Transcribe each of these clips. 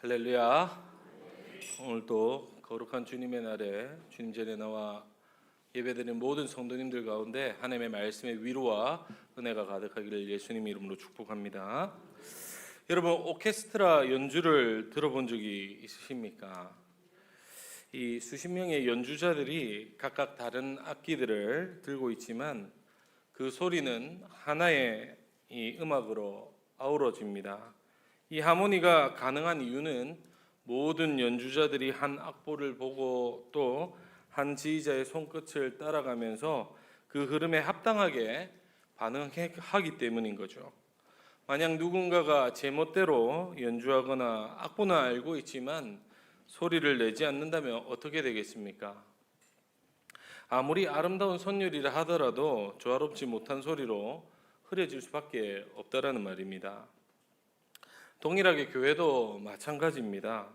할렐루야. 오늘도 거룩한 주님의 날에 주님 전에 나와 예배드리는 모든 성도님들 가운데 하나님의 말씀의 위로와 은혜가 가득하기를 예수님 이름으로 축복합니다. 여러분, 오케스트라 연주를 들어본 적이 있으십니까? 이 수십 명의 연주자들이 각각 다른 악기들을 들고 있지만 그 소리는 하나의 이 음악으로 아우러집니다. 이 하모니가 가능한 이유는 모든 연주자들이 한 악보를 보고 또 한 지휘자의 손끝을 따라가면서 그 흐름에 합당하게 반응하기 때문인 거죠. 만약 누군가가 제멋대로 연주하거나 악보는 알고 있지만 소리를 내지 않는다면 어떻게 되겠습니까? 아무리 아름다운 선율이라 하더라도 조화롭지 못한 소리로 흐려질 수밖에 없다라는 말입니다. 동일하게 교회도 마찬가지입니다.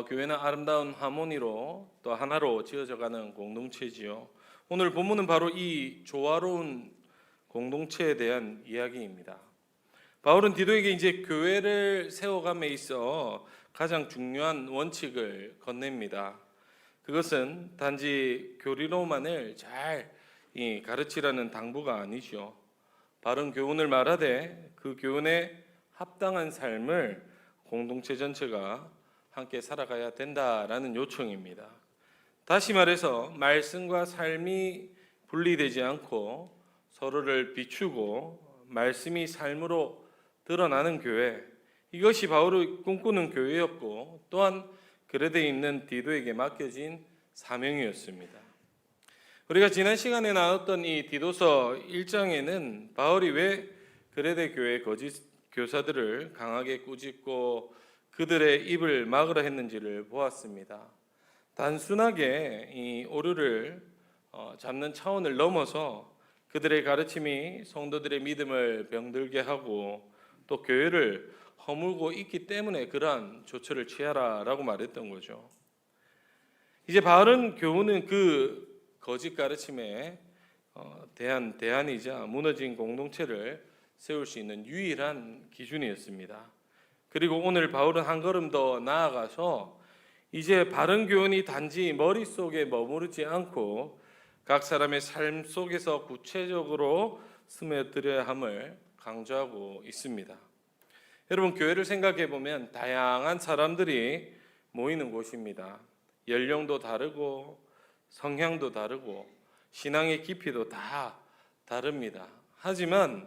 교회는 아름다운 하모니로 또 하나로 지어져가는 공동체지요. 오늘 본문은 바로 이 조화로운 공동체에 대한 이야기입니다. 바울은 디도에게 이제 교회를 세워감에 있어 가장 중요한 원칙을 건넵니다. 그것은 단지 교리로만을 잘 가르치라는 당부가 아니죠. 바른 교훈을 말하되 그 교훈에 합당한 삶을 공동체 전체가 함께 살아가야 된다라는 요청입니다. 다시 말해서 말씀과 삶이 분리되지 않고 서로를 비추고 말씀이 삶으로 드러나는 교회, 이것이 바울이 꿈꾸는 교회였고 또한 그레데에 있는 디도에게 맡겨진 사명이었습니다. 우리가 지난 시간에 나눴던 이 디도서 1장에는 바울이 왜 그레데 교회 거짓 교사들을 강하게 꾸짖고 그들의 입을 막으라 했는지를 보았습니다. 단순하게 이 오류를 잡는 차원을 넘어서 그들의 가르침이 성도들의 믿음을 병들게 하고 또 교회를 허물고 있기 때문에 그러한 조처를 취하라라고 말했던 거죠. 이제 바른 교훈은 그 거짓 가르침에 대한 대안이자 무너진 공동체를 세울 수 있는 유일한 기준이었습니다. 그리고 오늘 바울은 한 걸음 더 나아가서 이제 바른 교훈이 단지 머릿속에 머무르지 않고 각 사람의 삶 속에서 구체적으로 스며들어야 함을 강조하고 있습니다. 여러분, 교회를 생각해 보면 다양한 사람들이 모이는 곳입니다. 연령도 다르고 성향도 다르고 신앙의 깊이도 다 다릅니다. 하지만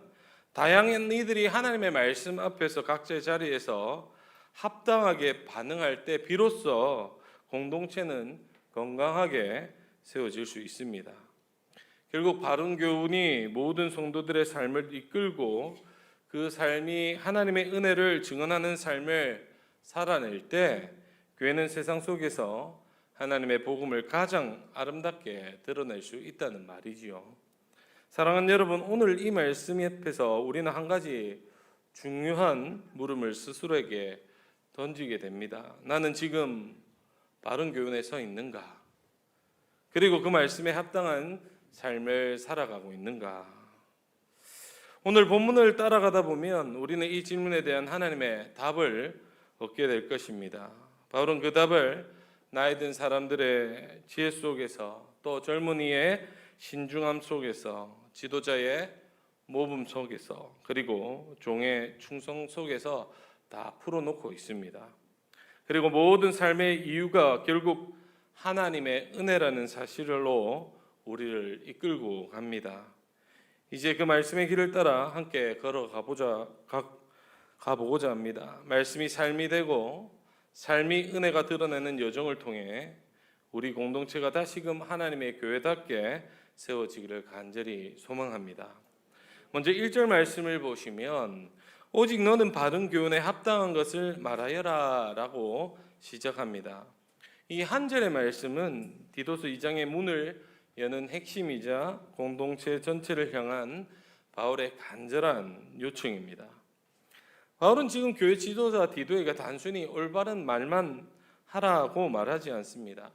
다양한 이들이 하나님의 말씀 앞에서 각자의 자리에서 합당하게 반응할 때 비로소 공동체는 건강하게 세워질 수 있습니다. 결국 바른 교훈이 모든 성도들의 삶을 이끌고 그 삶이 하나님의 은혜를 증언하는 삶을 살아낼 때 교회는 세상 속에서 하나님의 복음을 가장 아름답게 드러낼 수 있다는 말이지요. 사랑하는 여러분, 오늘 이 말씀 앞에서 우리는 한 가지 중요한 물음을 스스로에게 던지게 됩니다. 나는 지금 바른 교훈에 서 있는가? 그리고 그 말씀에 합당한 삶을 살아가고 있는가? 오늘 본문을 따라가다 보면 우리는 이 질문에 대한 하나님의 답을 얻게 될 것입니다. 바울은 그 답을 나이 든 사람들의 지혜 속에서 또 젊은이의 신중함 속에서 지도자의 모범 속에서 그리고 종의 충성 속에서 다 풀어놓고 있습니다. 그리고 모든 삶의 이유가 결국 하나님의 은혜라는 사실로 우리를 이끌고 갑니다. 이제 그 말씀의 길을 따라 함께 가보고자 합니다. 말씀이 삶이 되고 삶이 은혜가 드러내는 여정을 통해 우리 공동체가 다시금 하나님의 교회답게 세워지기를 간절히 소망합니다. 먼저 1절 말씀을 보시면 오직 너는 바른 교훈에 합당한 것을 말하여라 라고 시작합니다. 이 한 절의 말씀은 디도서 2장의 문을 여는 핵심이자 공동체 전체를 향한 바울의 간절한 요청입니다. 바울은 지금 교회 지도자 디도에게 단순히 올바른 말만 하라고 말하지 않습니다.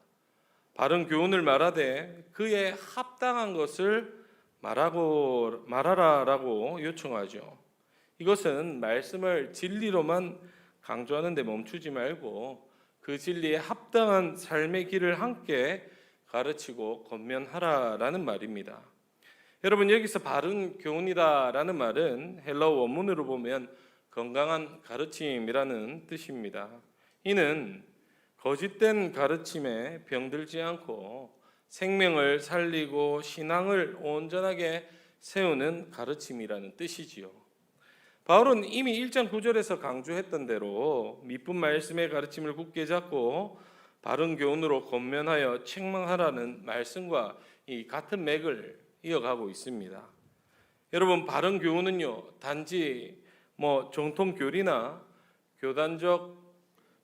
바른 교훈을 말하되 그에 합당한 것을 말하라라고 요청하죠. 이것은 말씀을 진리로만 강조하는 데 멈추지 말고 그 진리에 합당한 삶의 길을 함께 가르치고 권면하라라는 말입니다. 여러분, 여기서 바른 교훈이다라는 말은 헬라어 원문으로 보면 건강한 가르침이라는 뜻입니다. 이는 거짓된 가르침에 병들지 않고 생명을 살리고 신앙을 온전하게 세우는 가르침이라는 뜻이지요. 바울은 이미 1장 9절에서 강조했던 대로 미쁜 말씀의 가르침을 굳게 잡고 바른 교훈으로 권면하여 책망하라는 말씀과 이 같은 맥을 이어가고 있습니다. 여러분, 바른 교훈은요, 단지 정통 교리나 교단적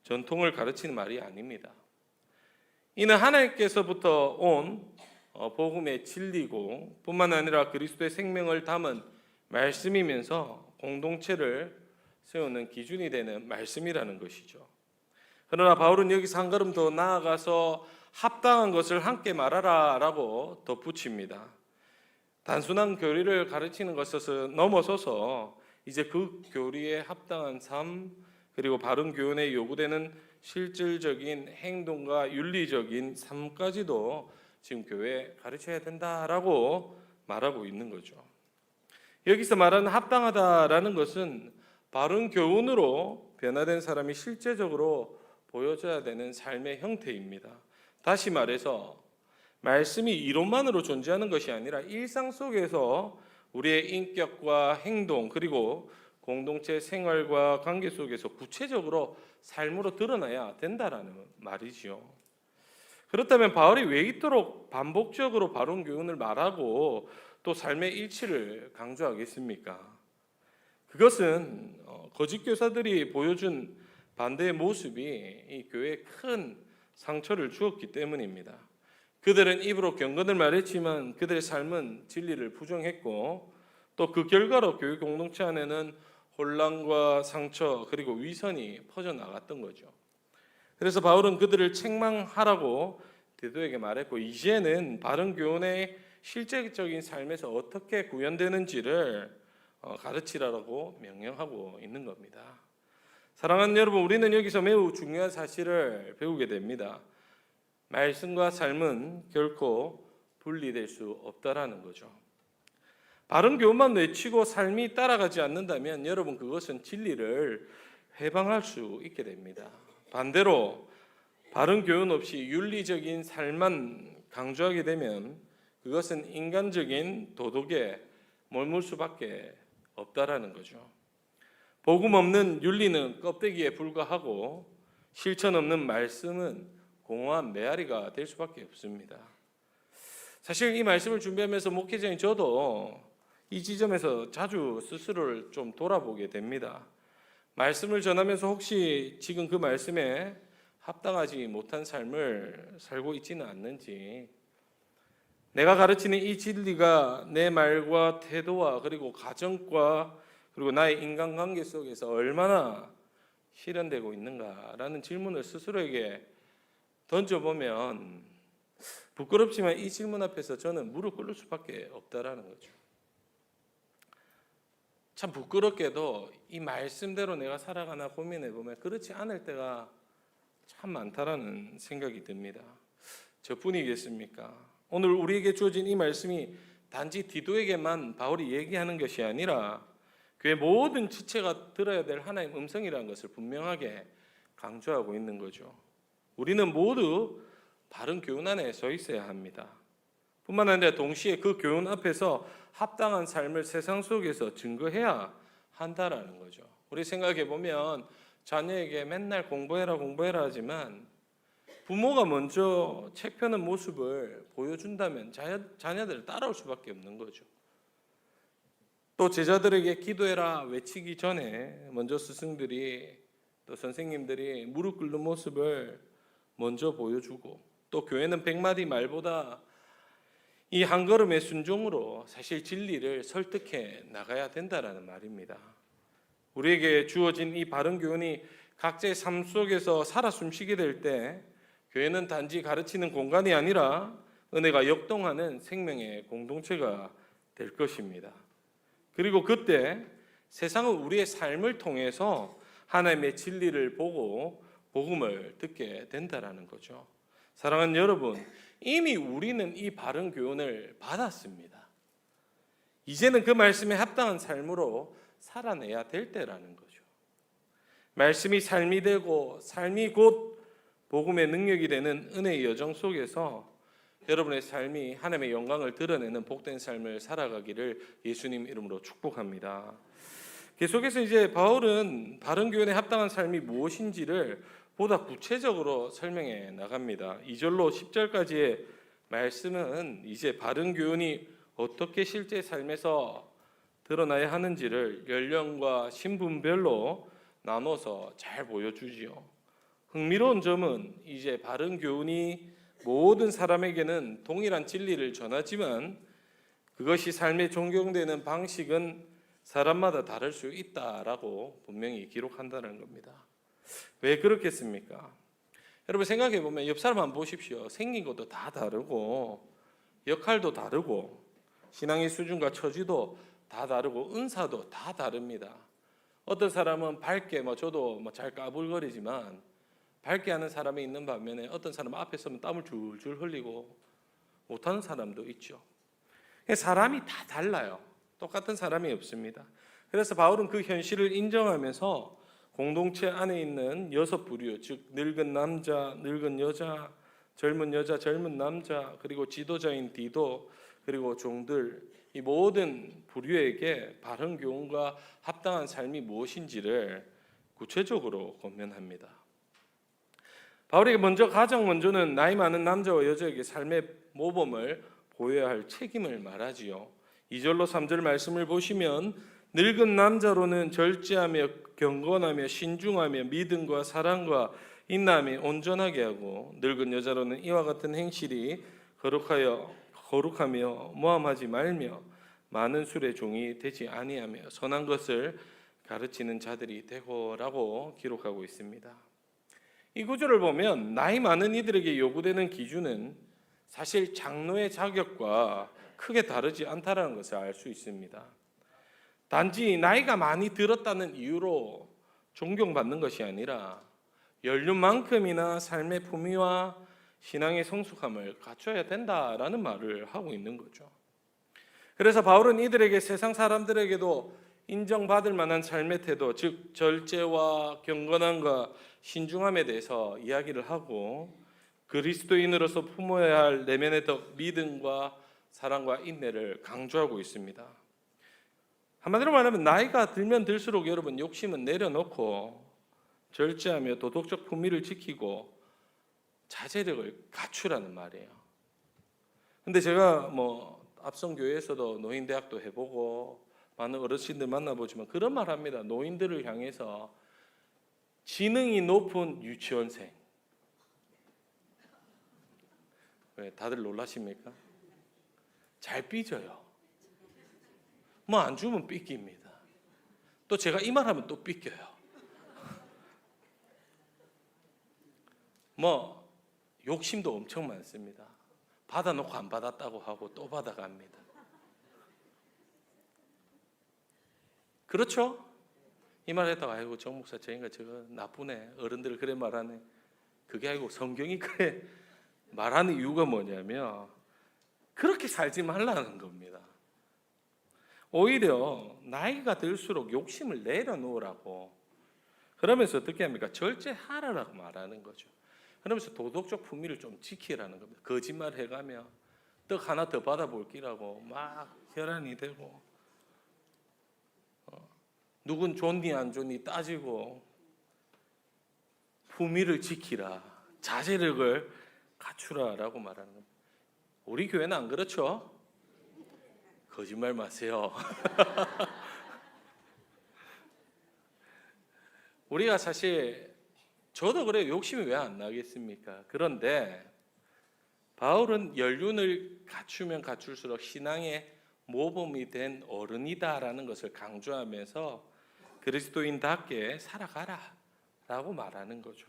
전통을 가르치는 말이 아닙니다. 이는 하나님께서부터 온 복음의 진리고 뿐만 아니라 그리스도의 생명을 담은 말씀이면서 공동체를 세우는 기준이 되는 말씀이라는 것이죠. 그러나 바울은 여기서 한 걸음 더 나아가서 합당한 것을 함께 말하라라고 덧붙입니다. 단순한 교리를 가르치는 것을 넘어서서 이제 그 교리에 합당한 삶, 그리고 바른 교훈에 요구되는 실질적인 행동과 윤리적인 삶까지도 지금 교회에 가르쳐야 된다라고 말하고 있는 거죠. 여기서 말하는 합당하다라는 것은 바른 교훈으로 변화된 사람이 실제적으로 보여줘야 되는 삶의 형태입니다. 다시 말해서 말씀이 이론만으로 존재하는 것이 아니라 일상 속에서 우리의 인격과 행동 그리고 공동체 생활과 관계 속에서 구체적으로 삶으로 드러나야 된다라는 말이지요. 그렇다면 바울이 왜 이토록 반복적으로 바른 교훈을 말하고 또 삶의 일치를 강조하겠습니까? 그것은 거짓 교사들이 보여준 반대의 모습이 이 교회에 큰 상처를 주었기 때문입니다. 그들은 입으로 경건을 말했지만 그들의 삶은 진리를 부정했고 또 그 결과로 교회 공동체 안에는 혼란과 상처 그리고 위선이 퍼져나갔던 거죠. 그래서 바울은 그들을 책망하라고 디도에게 말했고 이제는 바른 교훈의 실제적인 삶에서 어떻게 구현되는지를 가르치라고 명령하고 있는 겁니다. 사랑하는 여러분, 우리는 여기서 매우 중요한 사실을 배우게 됩니다. 말씀과 삶은 결코 분리될 수 없다라는 거죠. 바른 교훈만 외치고 삶이 따라가지 않는다면 여러분 그것은 진리를 회방할 수 있게 됩니다. 반대로 바른 교훈 없이 윤리적인 삶만 강조하게 되면 그것은 인간적인 도덕에 머물 수밖에 없다라는 거죠. 복음 없는 윤리는 껍데기에 불과하고 실천 없는 말씀은 공허한 메아리가 될 수밖에 없습니다. 사실 이 말씀을 준비하면서 목회자인 저도 이 지점에서 자주 스스로를 좀 돌아보게 됩니다. 말씀을 전하면서 혹시 지금 그 말씀에 합당하지 못한 삶을 살고 있지는 않는지, 내가 가르치는 이 진리가 내 말과 태도와 그리고 가정과 그리고 나의 인간관계 속에서 얼마나 실현되고 있는가라는 질문을 스스로에게 던져보면 부끄럽지만 이 질문 앞에서 저는 무릎 꿇을 수밖에 없다라는 거죠. 참 부끄럽게도 이 말씀대로 내가 살아가나 고민해보면 그렇지 않을 때가 참 많다라는 생각이 듭니다. 저뿐이겠습니까? 오늘 우리에게 주어진 이 말씀이 단지 디도에게만 바울이 얘기하는 것이 아니라 교회 모든 지체가 들어야 될 하나님의 음성이라는 것을 분명하게 강조하고 있는 거죠. 우리는 모두 바른 교훈 안에 서 있어야 합니다. 뿐만 아니라 동시에 그 교훈 앞에서 합당한 삶을 세상 속에서 증거해야 한다라는 거죠. 우리 생각해 보면 자녀에게 맨날 공부해라 하지만 부모가 먼저 책 펴는 모습을 보여준다면 자녀들을 따라올 수밖에 없는 거죠. 또 제자들에게 기도해라 외치기 전에 먼저 스승들이 또 선생님들이 무릎 꿇는 모습을 먼저 보여주고 또 교회는 100마디 말보다 이 한 걸음의 순종으로 사실 진리를 설득해 나가야 된다라는 말입니다. 우리에게 주어진 이 바른 교훈이 각자의 삶 속에서 살아 숨쉬게 될 때 교회는 단지 가르치는 공간이 아니라 은혜가 역동하는 생명의 공동체가 될 것입니다. 그리고 그때 세상은 우리의 삶을 통해서 하나님의 진리를 보고 복음을 듣게 된다라는 거죠. 사랑하는 여러분, 이미 우리는 이 바른 교훈을 받았습니다. 이제는 그 말씀에 합당한 삶으로 살아내야 될 때라는 거죠. 말씀이 삶이 되고 삶이 곧 복음의 능력이 되는 은혜의 여정 속에서 여러분의 삶이 하나님의 영광을 드러내는 복된 삶을 살아가기를 예수님 이름으로 축복합니다. 계속해서 이제 바울은 바른 교훈에 합당한 삶이 무엇인지를 보다 구체적으로 설명해 나갑니다. 2절로 10절까지의 말씀은 이제 바른 교훈이 어떻게 실제 삶에서 드러나야 하는지를 연령과 신분별로 나눠서 잘 보여주지요. 흥미로운 점은 이제 바른 교훈이 모든 사람에게는 동일한 진리를 전하지만 그것이 삶에 적용되는 방식은 사람마다 다를 수 있다라고 분명히 기록한다는 겁니다. 왜 그렇겠습니까? 여러분 생각해 보면 옆 사람 한번 보십시오. 생긴 것도 다 다르고 역할도 다르고 신앙의 수준과 처지도 다 다르고 은사도 다 다릅니다. 어떤 사람은 밝게 저도 잘 까불거리지만 밝게 하는 사람이 있는 반면에 어떤 사람은 앞에 서면 땀을 줄줄 흘리고 못하는 사람도 있죠. 사람이 다 달라요. 똑같은 사람이 없습니다. 그래서 바울은 그 현실을 인정하면서 공동체 안에 있는 6부류, 즉 늙은 남자, 늙은 여자, 젊은 남자, 그리고 지도자인 디도, 그리고 종들, 이 모든 부류에게 바른 교훈과 합당한 삶이 무엇인지를 구체적으로 권면합니다. 바울에게 가장 먼저는 나이 많은 남자와 여자에게 삶의 모범을 보여야 할 책임을 말하지요. 2절로 3절 말씀을 보시면 늙은 남자로는 절제하며 경건하며 신중하며 믿음과 사랑과 인내함이 온전하게 하고 늙은 여자로는 이와 같은 행실이 거룩하며 모함하지 말며 많은 술의 종이 되지 아니하며 선한 것을 가르치는 자들이 되고라고 기록하고 있습니다. 이 구절을 보면 나이 많은 이들에게 요구되는 기준은 사실 장로의 자격과 크게 다르지 않다는 것을 알 수 있습니다. 단지 나이가 많이 들었다는 이유로 존경받는 것이 아니라 연륜만큼이나 삶의 품위와 신앙의 성숙함을 갖춰야 된다라는 말을 하고 있는 거죠. 그래서 바울은 이들에게 세상 사람들에게도 인정받을 만한 삶의 태도, 즉 절제와 경건함과 신중함에 대해서 이야기를 하고 그리스도인으로서 품어야 할 내면의 덕, 믿음과 사랑과 인내를 강조하고 있습니다. 한마디로 말하면 나이가 들면 들수록 여러분 욕심은 내려놓고 절제하며 도덕적 품위를 지키고 자제력을 갖추라는 말이에요. 근데 제가 앞선 교회에서도 노인대학도 해보고 많은 어르신들 만나보지만 그런 말 합니다. 노인들을 향해서 지능이 높은 유치원생. 왜 다들 놀라십니까? 잘 삐져요. 안 주면 삐깁니다. 또 제가 이 말하면 또 삐껴요. 욕심도 엄청 많습니다. 받아놓고 안 받았다고 하고 또 받아갑니다. 그렇죠? 이 말 했다가 아이고 정 목사 저인가 저거 나쁘네. 어른들 그래 말하네. 그게 아니고 성경이 그래 말하는 이유가 뭐냐면 그렇게 살지 말라는 겁니다. 오히려 나이가 들수록 욕심을 내려놓으라고 그러면서 어떻게 합니까? 절제하라라고 말하는 거죠. 그러면서 도덕적 품위를 좀 지키라는 겁니다. 거짓말 해가며 떡 하나 더 받아볼기라고 막 혈안이 되고 누군 좋니 안 좋니 따지고 품위를 지키라, 자제력을 갖추라라고 말하는 겁니다. 우리 교회는 안 그렇죠? 거짓말 마세요. 우리가 사실 저도 그래요. 욕심이 왜 안 나겠습니까? 그런데 바울은 연륜을 갖추면 갖출수록 신앙의 모범이 된 어른이다라는 것을 강조하면서 그리스도인답게 살아가라 라고 말하는 거죠.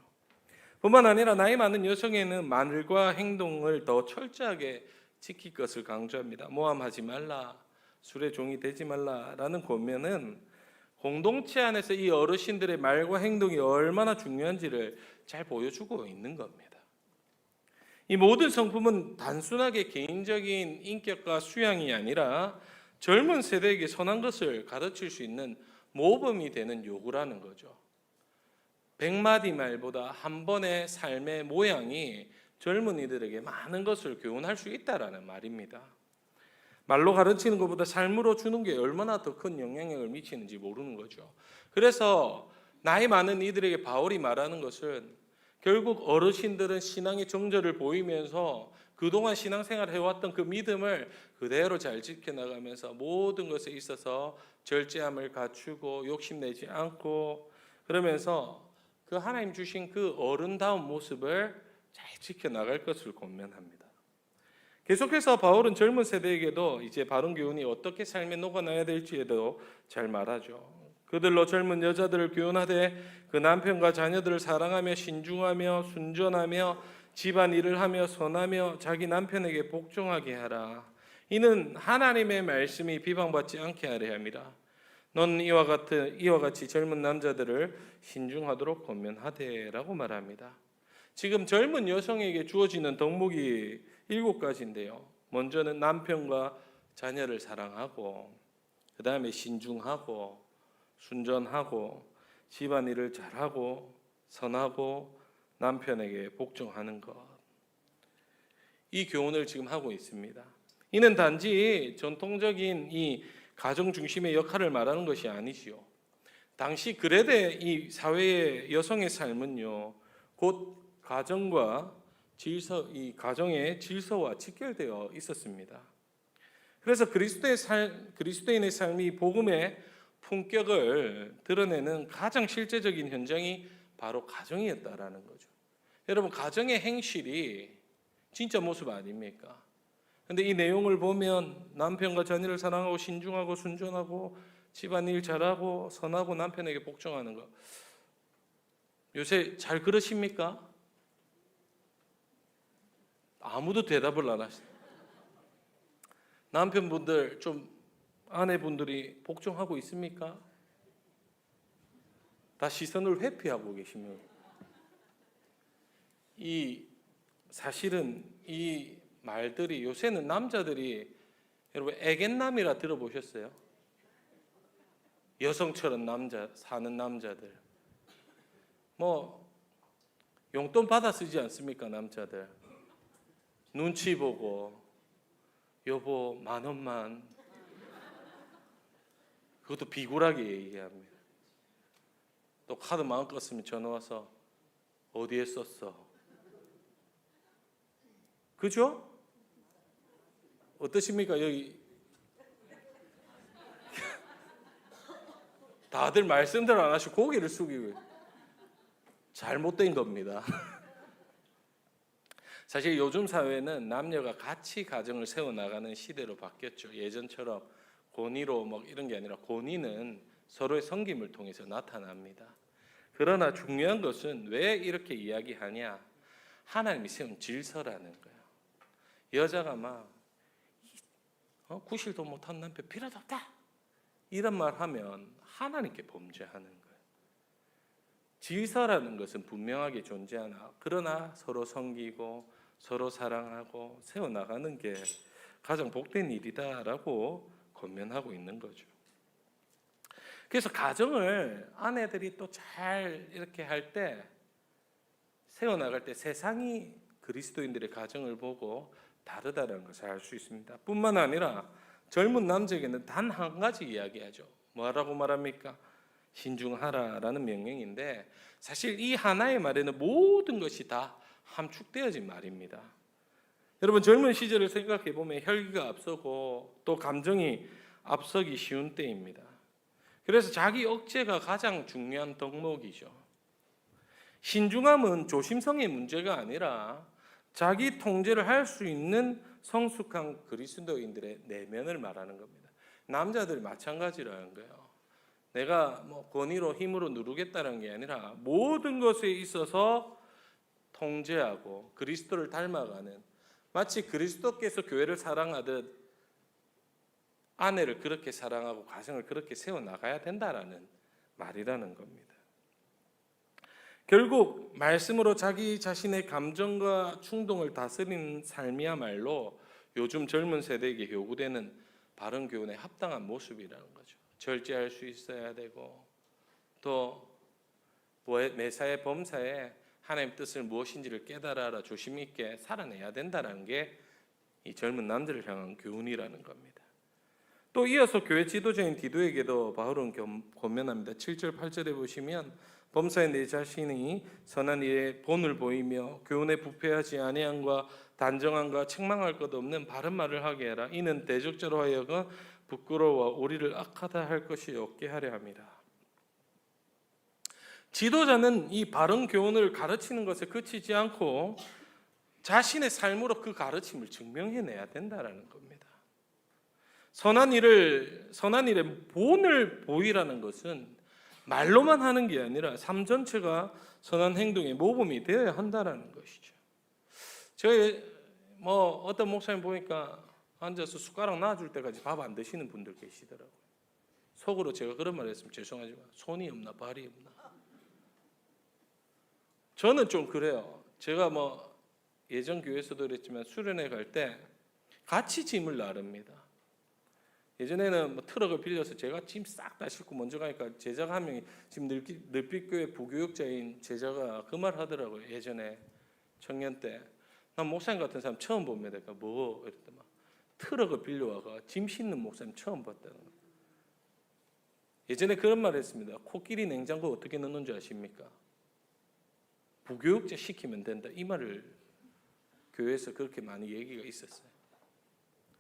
뿐만 아니라 나이 많은 여성에는 말과 행동을 더 철저하게 지킬 것을 강조합니다. 모함하지 말라, 술의 종이 되지 말라라는 권면은 공동체 안에서 이 어르신들의 말과 행동이 얼마나 중요한지를 잘 보여주고 있는 겁니다. 이 모든 성품은 단순하게 개인적인 인격과 수양이 아니라 젊은 세대에게 선한 것을 가르칠 수 있는 모범이 되는 요구라는 거죠. 100마디 말보다 한 번의 삶의 모양이 젊은이들에게 많은 것을 교훈할 수 있다라는 말입니다. 말로 가르치는 것보다 삶으로 주는 게 얼마나 더 큰 영향력을 미치는지 모르는 거죠. 그래서 나이 많은 이들에게 바울이 말하는 것은 결국 어르신들은 신앙의 정절을 보이면서 그동안 신앙생활을 해왔던 그 믿음을 그대로 잘 지켜나가면서 모든 것에 있어서 절제함을 갖추고 욕심내지 않고 그러면서 그 하나님 주신 그 어른다운 모습을 잘 지켜나갈 것을 권면합니다. 계속해서 바울은 젊은 세대에게도 이제 바른 교훈이 어떻게 삶에 녹아나야 될지에도 잘 말하죠. 그들로 젊은 여자들을 교훈하되 그 남편과 자녀들을 사랑하며 신중하며 순전하며 집안 일을 하며 선하며 자기 남편에게 복종하게 하라. 이는 하나님의 말씀이 비방받지 않게 하려 함이라. 넌 이와 같이 젊은 남자들을 신중하도록 권면하되라고 말합니다. 지금 젊은 여성에게 주어지는 덕목이 7가지인데요. 먼저는 남편과 자녀를 사랑하고, 그 다음에 신중하고, 순전하고, 집안일을 잘하고, 선하고, 남편에게 복종하는 것. 이 교훈을 지금 하고 있습니다. 이는 단지 전통적인 이 가정 중심의 역할을 말하는 것이 아니지요. 당시 그레데 이 사회의 여성의 삶은요, 곧 가정과 질서, 이 가정의 질서와 직결되어 있었습니다. 그래서 그리스도인의 삶이 복음의 품격을 드러내는 가장 실제적인 현장이 바로 가정이었다라는 거죠. 여러분, 가정의 행실이 진짜 모습 아닙니까? 근데 이 내용을 보면 남편과 자녀를 사랑하고 신중하고 순전하고 집안일 잘하고 선하고 남편에게 복종하는 거, 요새 잘 그러십니까? 아무도 대답을 안 하시죠. 남편분들 좀 아내분들이 복종하고 있습니까? 다 시선을 회피하고 계시면 사실은 이 말들이 요새는 남자들이 여러분 애견남이라 들어보셨어요? 여성처럼 사는 남자들 뭐 용돈 받아 쓰지 않습니까? 남자들 눈치 보고 여보 10,000원만, 그것도 비굴하게 얘기합니다. 또 카드 마음껏 쓰면 전화 와서 어디에 썼어? 그죠? 어떠십니까? 여기 다들 말씀대로 안 하시고 고개를 숙이고 잘못된 겁니다. 사실 요즘 사회는 남녀가 같이 가정을 세워나가는 시대로 바뀌었죠. 예전처럼 권위로 뭐 이런 게 아니라 권위는 서로의 섬김을 통해서 나타납니다. 그러나 중요한 것은 왜 이렇게 이야기하냐? 하나님이 세운 질서라는 거예요. 여자가 막 구실도 못한 남편 필요도 없다 이런 말 하면 하나님께 범죄하는 거예요. 질서라는 것은 분명하게 존재하나 그러나 서로 섬기고 서로 사랑하고 세워나가는 게 가장 복된 일이다라고 권면하고 있는 거죠. 그래서 가정을 아내들이 또 잘 이렇게 할 때, 세워나갈 때 세상이 그리스도인들의 가정을 보고 다르다는 것을 알 수 있습니다. 뿐만 아니라 젊은 남자에게는 단 한 가지 이야기하죠. 뭐라고 말합니까? 신중하라라는 명령인데 사실 이 하나의 말에는 모든 것이 다 함축되어진 말입니다. 여러분, 젊은 시절을 생각해 보면 혈기가 앞서고 또 감정이 앞서기 쉬운 때입니다. 그래서 자기 억제가 가장 중요한 덕목이죠. 신중함은 조심성의 문제가 아니라 자기 통제를 할 수 있는 성숙한 그리스도인들의 내면을 말하는 겁니다. 남자들 마찬가지라는 거예요. 내가 뭐 권위로 힘으로 누르겠다는 게 아니라 모든 것에 있어서 통제하고 그리스도를 닮아가는, 마치 그리스도께서 교회를 사랑하듯 아내를 그렇게 사랑하고 가정을 그렇게 세워나가야 된다라는 말이라는 겁니다. 결국 말씀으로 자기 자신의 감정과 충동을 다스리는 삶이야말로 요즘 젊은 세대에게 요구되는 바른 교훈에 합당한 모습이라는 거죠. 절제할 수 있어야 되고 또 매사에 범사에 하나님의 뜻을 무엇인지를 깨달아라 조심 있게 살아내야 된다는 게 이 젊은 남들을 향한 교훈이라는 겁니다. 또 이어서 교회 지도자인 디도에게도 바울은 권면합니다. 7절 8절에 보시면 범사에 내 자신이 선한 일에 본을 보이며 교훈에 부패하지 아니함과 단정함과 책망할 것 없는 바른 말을 하게 해라. 이는 대적자로 하여금 부끄러워 우리를 악하다 할 것이 없게 하려 함이라. 지도자는 이 바른 교훈을 가르치는 것에 그치지 않고 자신의 삶으로 그 가르침을 증명해내야 된다는 겁니다. 선한 일에 본을 보이라는 것은 말로만 하는 게 아니라 삶 전체가 선한 행동의 모범이 되어야 한다는 것이죠. 저희 어떤 목사님 보니까 앉아서 숟가락 놔줄 때까지 밥 안 드시는 분들 계시더라고요. 속으로 제가 그런 말 했으면 죄송하지만 손이 없나 발이 없나. 저는 좀 그래요. 제가 예전 교회에서도 그랬지만 수련회 갈 때 같이 짐을 나릅니다. 예전에는 트럭을 빌려서 제가 짐 싹 다 싣고 먼저 가니까 제자가 한 명이 지금 늘빛교회 부교육자인 제자가 그 말 하더라고요. 예전에 청년 때 난 목사님 같은 사람 처음 봅니다. 그러니까 이랬더니 트럭을 빌려와가 짐 싣는 목사님 처음 봤다는 거예요. 예전에 그런 말 했습니다. 코끼리 냉장고 어떻게 넣는 줄 아십니까? 부교육자 시키면 된다. 이 말을 교회에서 그렇게 많이 얘기가 있었어요.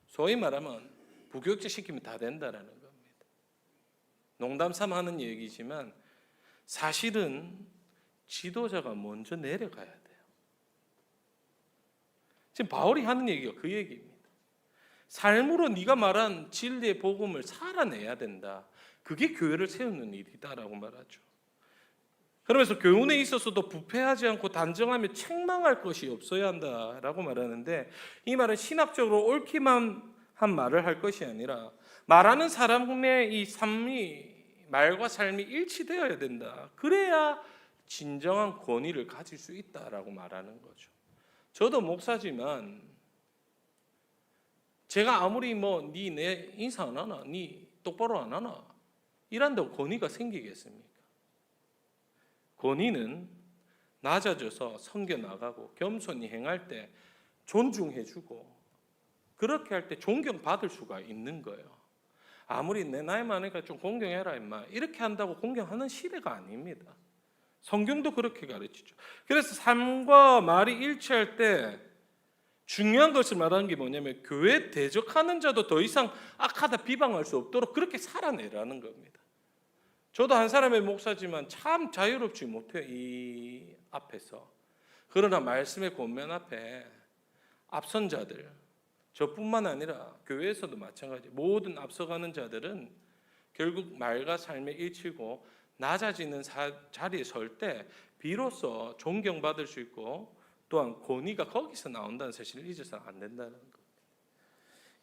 소위 말하면 부교육자 시키면 다 된다라는 겁니다. 농담 삼아 하는 얘기지만 사실은 지도자가 먼저 내려가야 돼요. 지금 바울이 하는 얘기가 그 얘기입니다. 삶으로 네가 말한 진리의 복음을 살아내야 된다. 그게 교회를 세우는 일이다라고 말하죠. 그러면서 교훈에 있어서도 부패하지 않고 단정하며 책망할 것이 없어야 한다라고 말하는데 이 말은 신학적으로 옳기만 한 말을 할 것이 아니라 말하는 사람의 이 말과 삶이 일치되어야 된다. 그래야 진정한 권위를 가질 수 있다라고 말하는 거죠. 저도 목사지만 제가 아무리 네 내 인사 안 하나, 네 똑바로 안 하나 이란다고 권위가 생기겠습니까? 권위는 낮아져서 섬겨나가고 겸손히 행할 때 존중해주고 그렇게 할 때 존경받을 수가 있는 거예요. 아무리 내 나이 많으니까 좀 공경해라 임마 이렇게 한다고 공경하는 시대가 아닙니다. 성경도 그렇게 가르치죠. 그래서 삶과 말이 일치할 때 중요한 것을 말하는 게 뭐냐면 교회 대적하는 자도 더 이상 악하다 비방할 수 없도록 그렇게 살아내라는 겁니다. 저도 한 사람의 목사지만 참 자유롭지 못해요. 이 앞에서. 그러나 말씀의 권면 앞에 앞선 자들 저뿐만 아니라 교회에서도 마찬가지 모든 앞서가는 자들은 결국 말과 삶의 일치고 낮아지는 자리에 설 때 비로소 존경받을 수 있고 또한 권위가 거기서 나온다는 사실을 잊어서는 안 된다는 것.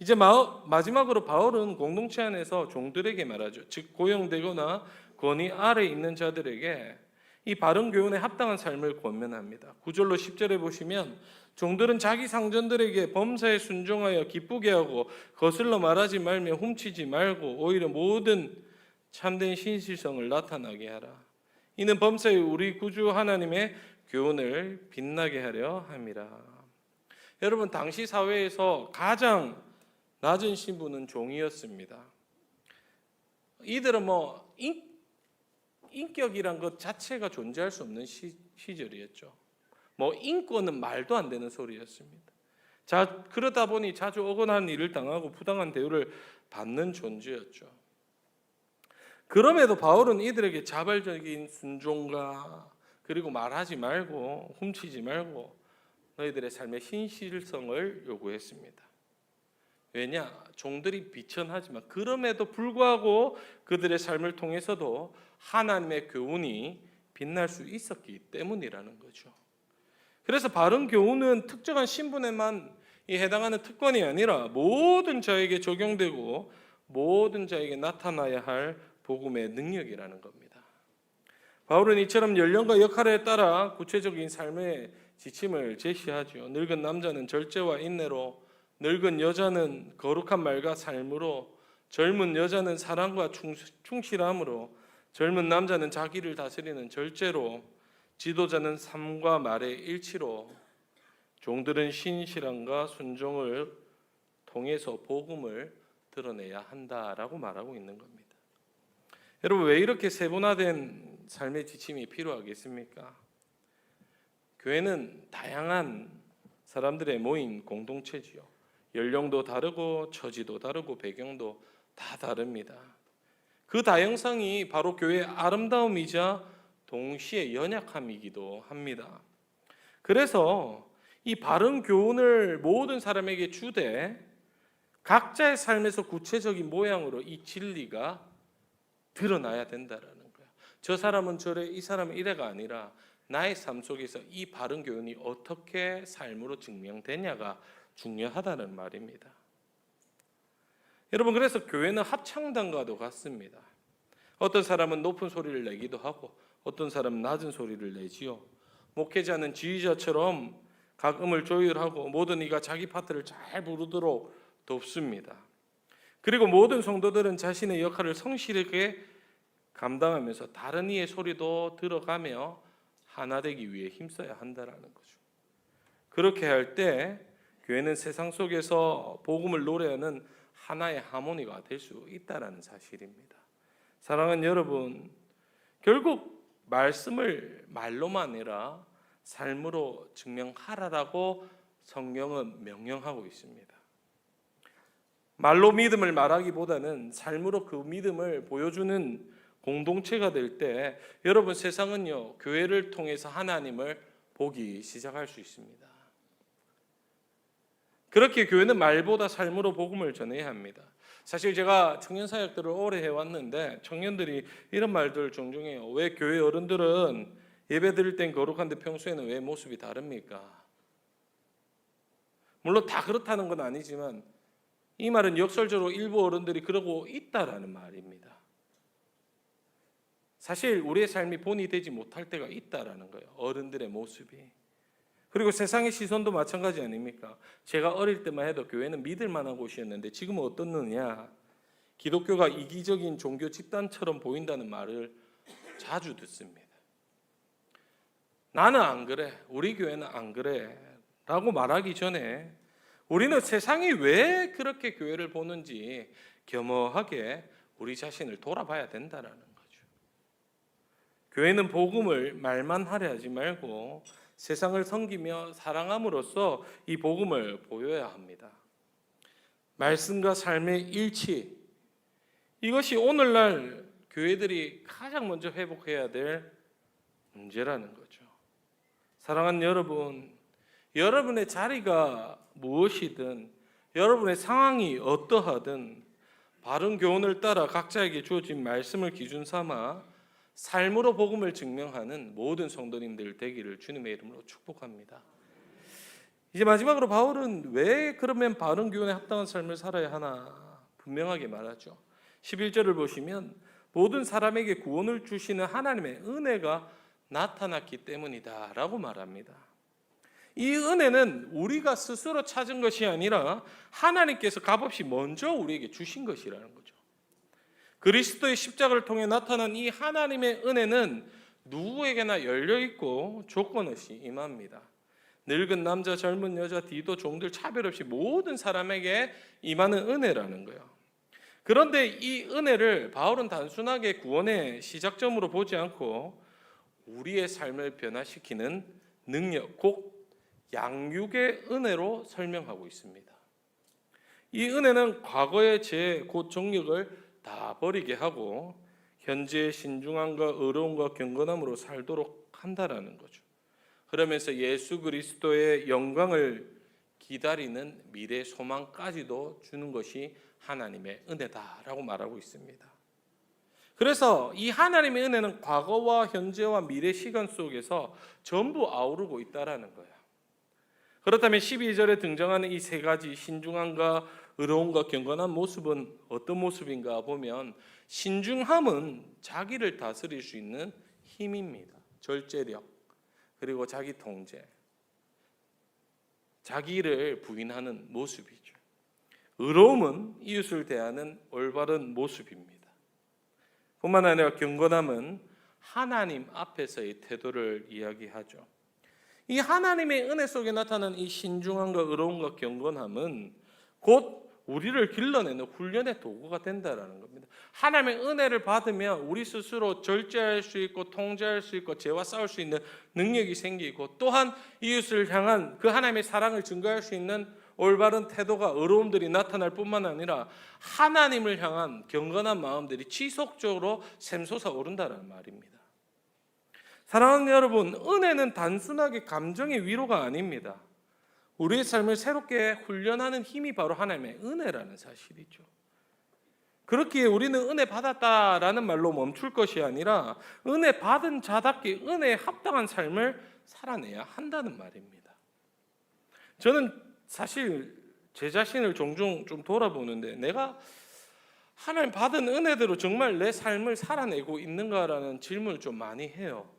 이제 마지막으로 바울은 공동체 안에서 종들에게 말하죠. 즉 고용되거나 권위 아래에 있는 자들에게 이 바른 교훈에 합당한 삶을 권면합니다. 9절로 10절에 보시면 종들은 자기 상전들에게 범사에 순종하여 기쁘게 하고 거슬러 말하지 말며 훔치지 말고 오히려 모든 참된 신실성을 나타나게 하라. 이는 범사에 우리 구주 하나님의 교훈을 빛나게 하려 함이라. 여러분 당시 사회에서 가장 낮은 신분은 종이었습니다. 이들은 인격이란 것 자체가 존재할 수 없는 시절이었죠. 인권은 말도 안 되는 소리였습니다. 그러다 보니 자주 억울한 일을 당하고 부당한 대우를 받는 존재였죠. 그럼에도 바울은 이들에게 자발적인 순종과 그리고 말하지 말고 훔치지 말고 너희들의 삶의 신실성을 요구했습니다. 왜냐? 종들이 비천하지만 그럼에도 불구하고 그들의 삶을 통해서도 하나님의 교훈이 빛날 수 있었기 때문이라는 거죠. 그래서 바른 교훈은 특정한 신분에만 해당하는 특권이 아니라 모든 자에게 적용되고 모든 자에게 나타나야 할 복음의 능력이라는 겁니다. 바울은 이처럼 연령과 역할에 따라 구체적인 삶의 지침을 제시하죠. 늙은 남자는 절제와 인내로, 늙은 여자는 거룩한 말과 삶으로, 젊은 여자는 사랑과 충실함으로, 젊은 남자는 자기를 다스리는 절제로, 지도자는 삶과 말의 일치로, 종들은 신실함과 순종을 통해서 복음을 드러내야 한다라고 말하고 있는 겁니다. 여러분, 왜 이렇게 세분화된 삶의 지침이 필요하겠습니까? 교회는 다양한 사람들의 모인 공동체지요. 연령도 다르고 처지도 다르고 배경도 다 다릅니다. 그 다양성이 바로 교회의 아름다움이자 동시에 연약함이기도 합니다. 그래서 이 바른 교훈을 모든 사람에게 주되 각자의 삶에서 구체적인 모양으로 이 진리가 드러나야 된다라는 거예요. 저 사람은 저래, 이 사람은 이래가 아니라 나의 삶 속에서 이 바른 교훈이 어떻게 삶으로 증명되냐가 중요하다는 말입니다. 여러분, 그래서 교회는 합창단과도 같습니다. 어떤 사람은 높은 소리를 내기도 하고 어떤 사람은 낮은 소리를 내지요. 목회자는 지휘자처럼 각 음을 조율하고 모든 이가 자기 파트를 잘 부르도록 돕습니다. 그리고 모든 성도들은 자신의 역할을 성실하게 감당하면서 다른 이의 소리도 들어가며 하나 되기 위해 힘써야 한다라는 거죠. 그렇게 할 때 교회는 세상 속에서 복음을 노래하는 하나의 하모니가 될 수 있다라는 사실입니다. 사랑하는 여러분, 결국 말씀을 말로만 아니라 삶으로 증명하라라고 성경은 명령하고 있습니다. 말로 믿음을 말하기보다는 삶으로 그 믿음을 보여주는 공동체가 될 때 여러분, 세상은요 교회를 통해서 하나님을 보기 시작할 수 있습니다. 그렇게 교회는 말보다 삶으로 복음을 전해야 합니다. 사실 제가 청년 사역들을 오래 해왔는데 청년들이 이런 말들 종종 해요. 왜 교회 어른들은 예배 드릴 땐 거룩한데 평소에는 왜 모습이 다릅니까? 물론 다 그렇다는 건 아니지만 이 말은 역설적으로 일부 어른들이 그러고 있다라는 말입니다. 사실 우리의 삶이 본이 되지 못할 때가 있다라는 거예요. 어른들의 모습이. 그리고 세상의 시선도 마찬가지 아닙니까? 제가 어릴 때만 해도 교회는 믿을 만한 곳이었는데 지금은 어떻느냐? 기독교가 이기적인 종교 집단처럼 보인다는 말을 자주 듣습니다. 나는 안 그래. 우리 교회는 안 그래. 라고 말하기 전에 우리는 세상이 왜 그렇게 교회를 보는지 겸허하게 우리 자신을 돌아봐야 된다는 거죠. 교회는 복음을 말만 하려 하지 말고 세상을 섬기며 사랑함으로써 이 복음을 보여야 합니다. 말씀과 삶의 일치, 이것이 오늘날 교회들이 가장 먼저 회복해야 될 문제라는 거죠. 사랑하는 여러분, 여러분의 자리가 무엇이든 여러분의 상황이 어떠하든 바른 교훈을 따라 각자에게 주어진 말씀을 기준 삼아 삶으로 복음을 증명하는 모든 성도님들 되기를 주님의 이름으로 축복합니다. 이제 마지막으로 바울은 왜 그러면 바른 교훈에 합당한 삶을 살아야 하나 분명하게 말하죠. 11절을 보시면 모든 사람에게 구원을 주시는 하나님의 은혜가 나타났기 때문이다 라고 말합니다. 이 은혜는 우리가 스스로 찾은 것이 아니라 하나님께서 값없이 먼저 우리에게 주신 것이라는 거죠. 그리스도의 십자가를 통해 나타난 이 하나님의 은혜는 누구에게나 열려있고 조건 없이 임합니다. 늙은 남자, 젊은 여자, 디도, 종들 차별 없이 모든 사람에게 임하는 은혜라는 거예요. 그런데 이 은혜를 바울은 단순하게 구원의 시작점으로 보지 않고 우리의 삶을 변화시키는 능력, 곧 양육의 은혜로 설명하고 있습니다. 이 은혜는 과거의 죄, 곧 정력을 다 버리게 하고 현재의 신중함과 의로움과 경건함으로 살도록 한다라는 거죠. 그러면서 예수 그리스도의 영광을 기다리는 미래 소망까지도 주는 것이 하나님의 은혜다라고 말하고 있습니다. 그래서 이 하나님의 은혜는 과거와 현재와 미래 시간 속에서 전부 아우르고 있다라는 거예요. 그렇다면 12절에 등장하는 이 세 가지 신중함과 의로움과 경건한 모습은 어떤 모습인가 보면 신중함은 자기를 다스릴 수 있는 힘입니다. 절제력, 그리고 자기 통제, 자기를 부인하는 모습이죠. 의로움은 이웃을 대하는 올바른 모습입니다. 뿐만 아니라 경건함은 하나님 앞에서의 태도를 이야기하죠. 이 하나님의 은혜 속에 나타나는 이 신중함과 의로움과 경건함은 곧 우리를 길러내는 훈련의 도구가 된다는 겁니다. 하나님의 은혜를 받으면 우리 스스로 절제할 수 있고 통제할 수 있고 죄와 싸울 수 있는 능력이 생기고, 또한 이웃을 향한 그 하나님의 사랑을 증거할 수 있는 올바른 태도가, 의로움들이 나타날 뿐만 아니라 하나님을 향한 경건한 마음들이 지속적으로 샘솟아 오른다는 말입니다. 사랑하는 여러분, 은혜는 단순하게 감정의 위로가 아닙니다. 우리의 삶을 새롭게 훈련하는 힘이 바로 하나님의 은혜라는 사실이죠. 그렇기에 우리는 은혜 받았다라는 말로 멈출 것이 아니라 은혜 받은 자답게 은혜에 합당한 삶을 살아내야 한다는 말입니다. 저는 사실 제 자신을 종종 좀 돌아보는데, 내가 하나님 받은 은혜대로 정말 내 삶을 살아내고 있는가라는 질문을 좀 많이 해요.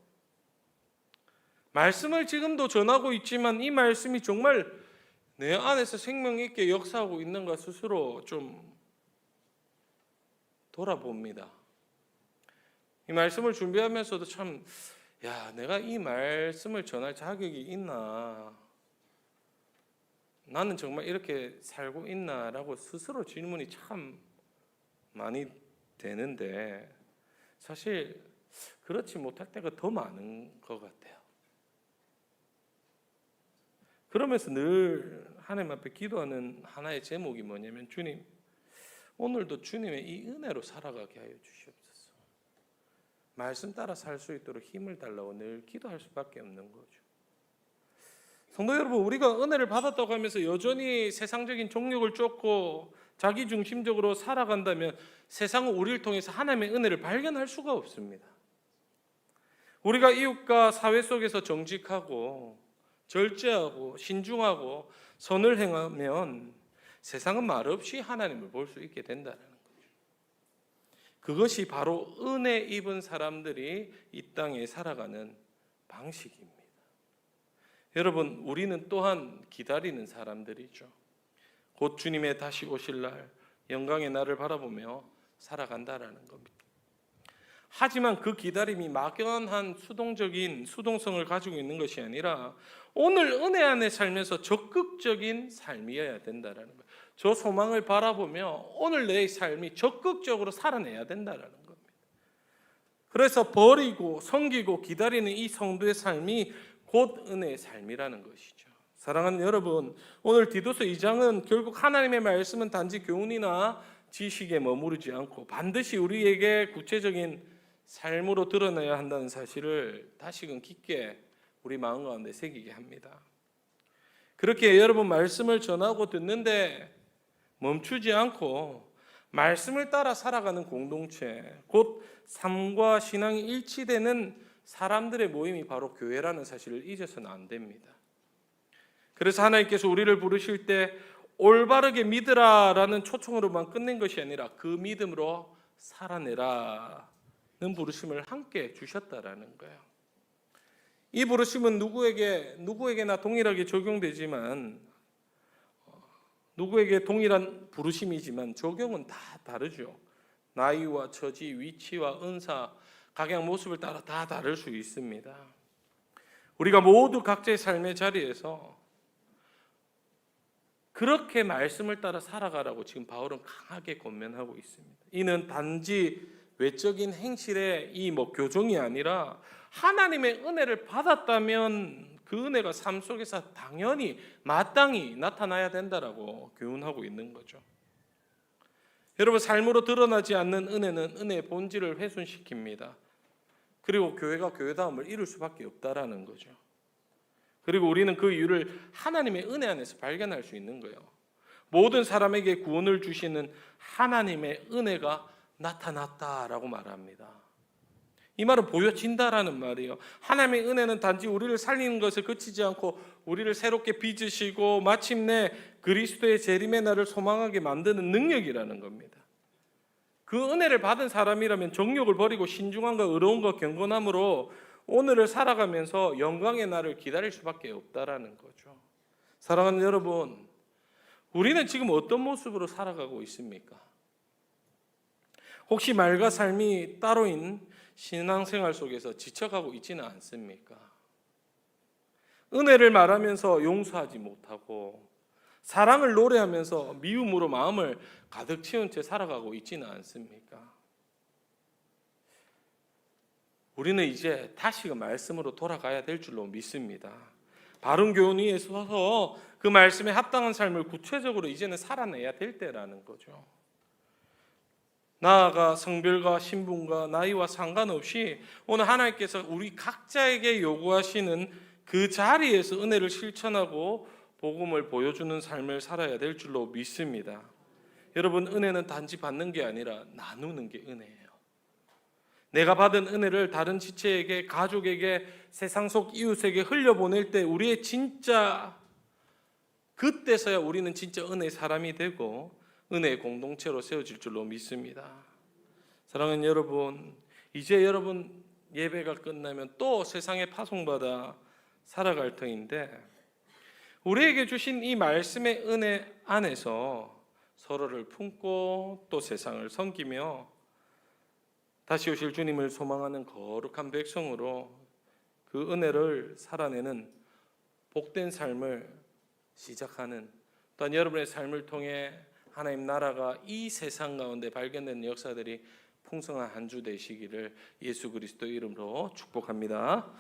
말씀을 지금도 전하고 있지만 이 말씀이 정말 내 안에서 생명 있게 역사하고 있는가 스스로 좀 돌아봅니다. 이 말씀을 준비하면서도 참, 내가 이 말씀을 전할 자격이 있나? 나는 정말 이렇게 살고 있나라고 스스로 질문이 참 많이 되는데, 사실 그렇지 못할 때가 더 많은 것 같아요. 그러면서 늘 하나님 앞에 기도하는 하나의 제목이 뭐냐면, 주님, 오늘도 주님의 이 은혜로 살아가게 하여 주시옵소서. 말씀 따라 살 수 있도록 힘을 달라고 늘 기도할 수밖에 없는 거죠. 성도 여러분, 우리가 은혜를 받았다고 하면서 여전히 세상적인 종욕을 쫓고 자기중심적으로 살아간다면 세상은 우리를 통해서 하나님의 은혜를 발견할 수가 없습니다. 우리가 이웃과 사회 속에서 정직하고 절제하고 신중하고 선을 행하면 세상은 말없이 하나님을 볼 수 있게 된다는 거죠. 그것이 바로 은혜 입은 사람들이 이 땅에 살아가는 방식입니다. 여러분, 우리는 또한 기다리는 사람들이죠. 곧 주님의 다시 오실 날, 영광의 날을 바라보며 살아간다라는 겁니다. 하지만 그 기다림이 막연한 수동성을 가지고 있는 것이 아니라 오늘 은혜 안에 살면서 적극적인 삶이어야 된다는 거예요. 저 소망을 바라보며 오늘 내 삶이 적극적으로 살아내야 된다는 겁니다. 그래서 버리고 섬기고 기다리는 이 성도의 삶이 곧 은혜의 삶이라는 것이죠. 사랑하는 여러분, 오늘 디도서 2장은 결국 하나님의 말씀은 단지 교훈이나 지식에 머무르지 않고 반드시 우리에게 구체적인 삶으로 드러나야 한다는 사실을 다시금 깊게 우리 마음 가운데 새기게 합니다. 그렇게 여러분, 말씀을 전하고 듣는데 멈추지 않고 말씀을 따라 살아가는 공동체, 곧 삶과 신앙이 일치되는 사람들의 모임이 바로 교회라는 사실을 잊어서는 안 됩니다. 그래서 하나님께서 우리를 부르실 때 올바르게 믿으라라는 초청으로만 끝낸 것이 아니라 그 믿음으로 살아내라는 부르심을 함께 주셨다라는 거예요. 이 부르심은 누구에게나 동일하게 적용되지만, 누구에게 동일한 부르심이지만 적용은 다 다르죠. 나이와 처지, 위치와 은사, 각양 모습을 따라 다 다를 수 있습니다. 우리가 모두 각자의 삶의 자리에서 그렇게 말씀을 따라 살아가라고 지금 바울은 강하게 권면하고 있습니다. 이는 단지 외적인 행실의 교종이 아니라 하나님의 은혜를 받았다면 그 은혜가 삶 속에서 당연히 마땅히 나타나야 된다라고 교훈하고 있는 거죠. 여러분, 삶으로 드러나지 않는 은혜는 은혜의 본질을 훼손시킵니다. 그리고 교회가 교회다움을 이룰 수밖에 없다라는 거죠. 그리고 우리는 그 이유를 하나님의 은혜 안에서 발견할 수 있는 거예요. 모든 사람에게 구원을 주시는 하나님의 은혜가 나타났다라고 말합니다. 이 말은 보여진다라는 말이에요. 하나님의 은혜는 단지 우리를 살리는 것에 그치지 않고 우리를 새롭게 빚으시고 마침내 그리스도의 재림의 날을 소망하게 만드는 능력이라는 겁니다. 그 은혜를 받은 사람이라면 정욕을 버리고 신중함과 의로움과 경건함으로 오늘을 살아가면서 영광의 날을 기다릴 수밖에 없다라는 거죠. 사랑하는 여러분, 우리는 지금 어떤 모습으로 살아가고 있습니까? 혹시 말과 삶이 따로인 신앙생활 속에서 지쳐가고 있지는 않습니까? 은혜를 말하면서 용서하지 못하고 사랑을 노래하면서 미움으로 마음을 가득 채운 채 살아가고 있지는 않습니까? 우리는 이제 다시금 말씀으로 돌아가야 될 줄로 믿습니다. 바른 교훈 위에 서서 그 말씀에 합당한 삶을 구체적으로 이제는 살아내야 될 때라는 거죠. 나아가 성별과 신분과 나이와 상관없이 오늘 하나님께서 우리 각자에게 요구하시는 그 자리에서 은혜를 실천하고 복음을 보여주는 삶을 살아야 될 줄로 믿습니다. 여러분, 은혜는 단지 받는 게 아니라 나누는 게 은혜예요. 내가 받은 은혜를 다른 지체에게, 가족에게, 세상 속 이웃에게 흘려보낼 때 우리의 진짜 그때서야 우리는 진짜 은혜의 사람이 되고 은혜의 공동체로 세워질 줄로 믿습니다. 사랑하는 여러분, 이제 여러분 예배가 끝나면 또 세상에 파송받아 살아갈 터인데 우리에게 주신 이 말씀의 은혜 안에서 서로를 품고 또 세상을 섬기며 다시 오실 주님을 소망하는 거룩한 백성으로 그 은혜를 살아내는 복된 삶을 시작하는, 또한 여러분의 삶을 통해 하나님 나라가 이 세상 가운데 발견되는 역사들이 풍성한 한 주 되시기를 예수 그리스도 이름으로 축복합니다.